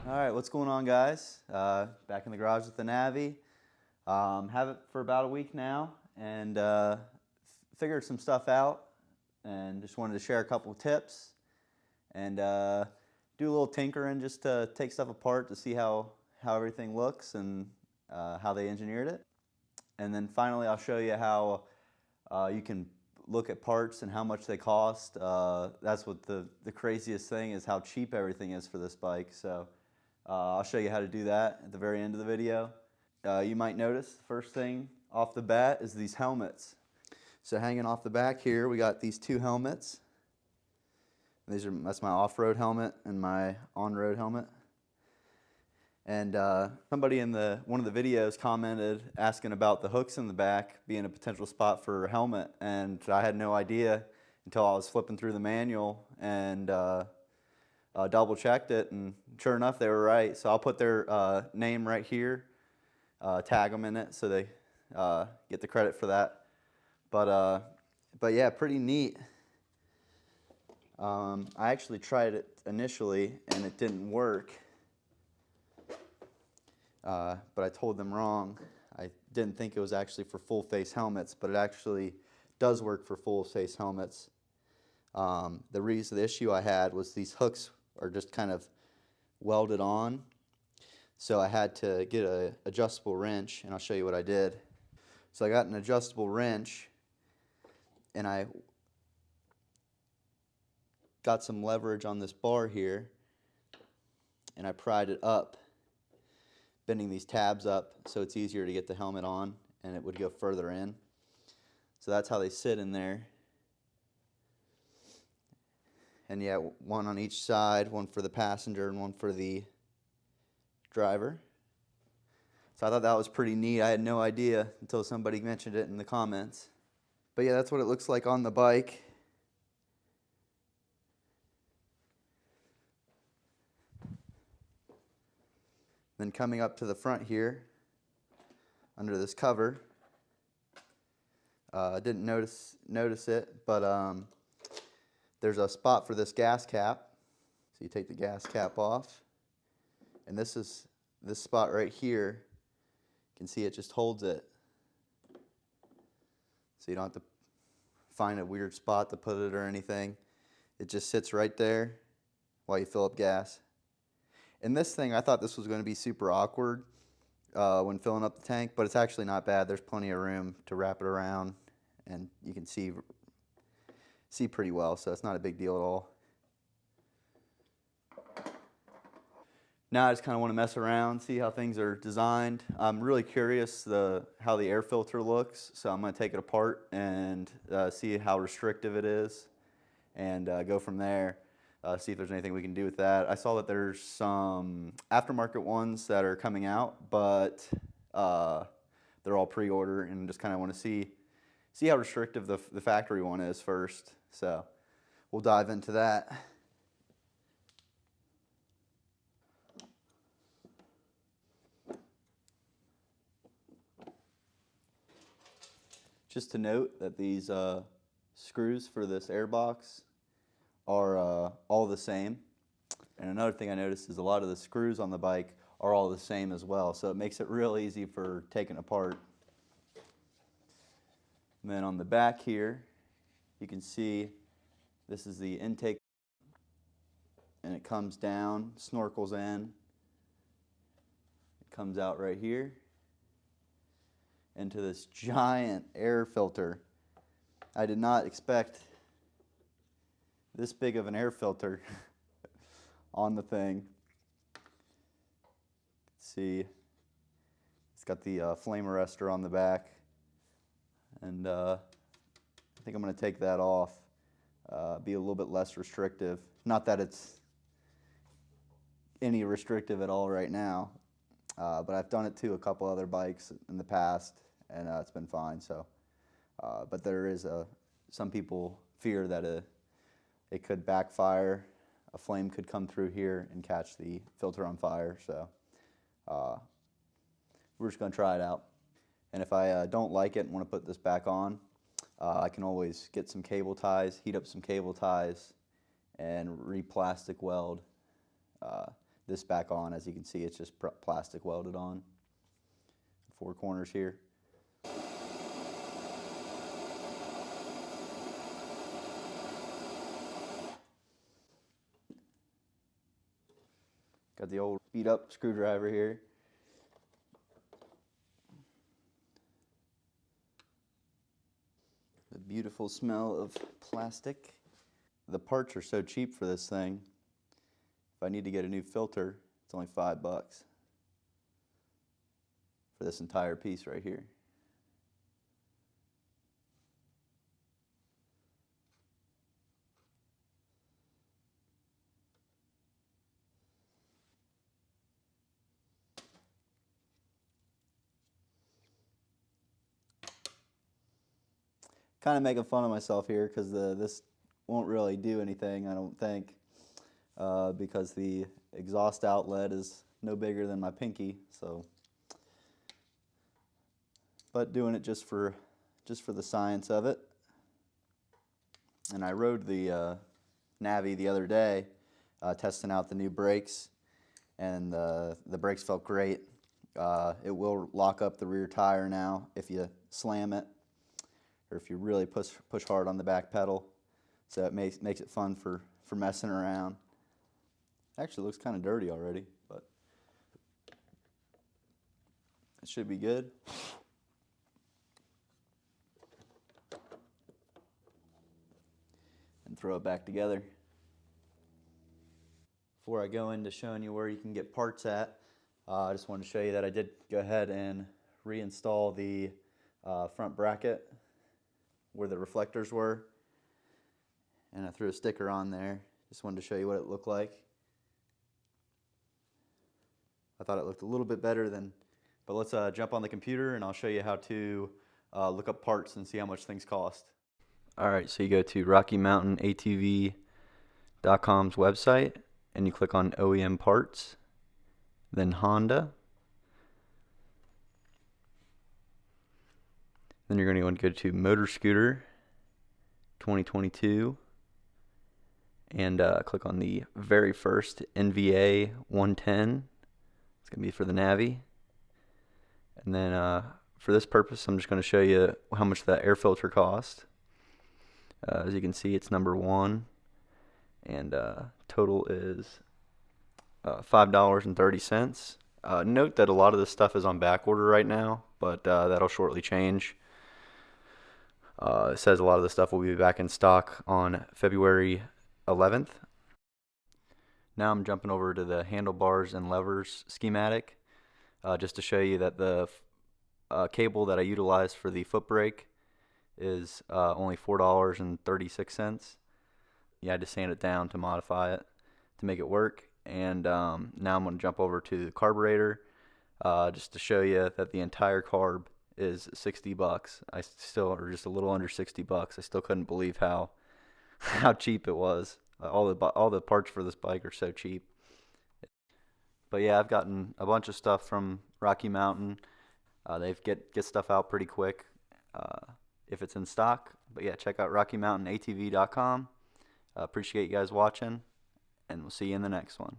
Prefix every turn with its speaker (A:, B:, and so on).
A: Alright, what's going on, guys? Back in the garage with the NAVI. Have it for about a week now, and figured some stuff out, and just wanted to share a couple of tips and do a little tinkering just to take stuff apart to see how everything looks and how they engineered it. And then finally I'll show you how you can look at parts and how much they cost. That's what the craziest thing is, how cheap everything is for this bike. So I'll show you how to do that at the very end of the video. You might notice the first thing off the bat is these helmets. So hanging off the back here, we got these two helmets. That's my off-road helmet and my on-road helmet. And somebody in one of the videos commented asking about the hooks in the back being a potential spot for a helmet, and I had no idea until I was flipping through the manual and double checked it, and sure enough they were right. So I'll put their name right here, tag them in it so they get the credit for that. But yeah, pretty neat. I actually tried it initially and it didn't work, but I told them wrong. I didn't think it was actually for full face helmets, but it actually does work for full face helmets. The issue I had was these hooks are just kind of welded on, so I had to get an adjustable wrench, and I'll show you what I did. So I got an adjustable wrench, and I got some leverage on this bar here, and I pried it up, bending these tabs up so it's easier to get the helmet on and it would go further in. So that's how they sit in there. And yeah, one on each side, one for the passenger and one for the driver. So I thought that was pretty neat. I had no idea until somebody mentioned it in the comments. But yeah, that's what it looks like on the bike. Then coming up to the front here, under this cover, I didn't notice it, but there's a spot for this gas cap. So you take the gas cap off, and this spot right here, you can see it just holds it. So you don't have to find a weird spot to put it or anything. It just sits right there while you fill up gas. And this thing, I thought this was going to be super awkward when filling up the tank, but it's actually not bad. There's plenty of room to wrap it around, and you can see pretty well, so it's not a big deal at all. Now I just kind of want to mess around, see how things are designed. I'm really curious how the air filter looks, so I'm going to take it apart and see how restrictive it is, and go from there. See if there's anything we can do with that. I saw that there's some aftermarket ones that are coming out, but they're all pre-order, and just kind of want to see how restrictive the factory one is first. So we'll dive into that. Just to note that these screws for this air box are all the same. And another thing I noticed is a lot of the screws on the bike are all the same as well, so it makes it real easy for taking apart. And then on the back here, you can see this is the intake, and it comes down, snorkels in, it comes out right here into this giant air filter. I did not expect this big of an air filter on the thing. See, it's got the flame arrestor on the back, and I think I'm going to take that off, be a little bit less restrictive. Not that it's any restrictive at all right now, but I've done it to a couple other bikes in the past, and it's been fine. So, but there is some people fear that it could backfire. A flame could come through here and catch the filter on fire. So Uh, we're just going to try it out. And if I don't like it and want to put this back on, I can always get some cable ties, heat up some cable ties, and re-plastic weld this back on. As you can see, it's just plastic welded on. 4 corners here. Got the old beat up screwdriver here. The beautiful smell of plastic. The parts are so cheap for this thing. If I need to get a new filter, it's only $5 for this entire piece right here. Kind of making fun of myself here because this won't really do anything, I don't think, because the exhaust outlet is no bigger than my pinky. So, but doing it just for the science of it. And I rode the NAVI the other day, testing out the new brakes, and the brakes felt great. It will lock up the rear tire now if you slam it, or if you really push hard on the back pedal. So it makes it fun for messing around. Actually looks kind of dirty already, but it should be good. And throw it back together. Before I go into showing you where you can get parts at, I just wanted to show you that I did go ahead and reinstall the front bracket where the reflectors were, and I threw a sticker on there. Just wanted to show you what it looked like. I thought it looked a little bit better than, but let's jump on the computer and I'll show you how to look up parts and see how much things cost. Alright, so you go to RockyMountainATV.com's website and you click on OEM parts, then Honda. Then you're going to want to go to Motor Scooter 2022 and click on the very first NVA 110. It's going to be for the NAVI. And then for this purpose, I'm just going to show you how much that air filter cost. As you can see, it's number 1, and total is $5.30. Note that a lot of this stuff is on back order right now, but that'll shortly change. It says a lot of the stuff will be back in stock on February 11th. Now I'm jumping over to the handlebars and levers schematic, just to show you that the cable that I utilized for the foot brake is only $4.36. You had to sand it down to modify it to make it work. And now I'm going to jump over to the carburetor, just to show you that the entire carb is $60. I still, or just a little under $60. I still couldn't believe how cheap it was. All the parts for this bike are so cheap. But yeah, I've gotten a bunch of stuff from Rocky Mountain. They get stuff out pretty quick if it's in stock. But yeah, check out RockyMountainATV.com. Appreciate you guys watching, and we'll see you in the next one.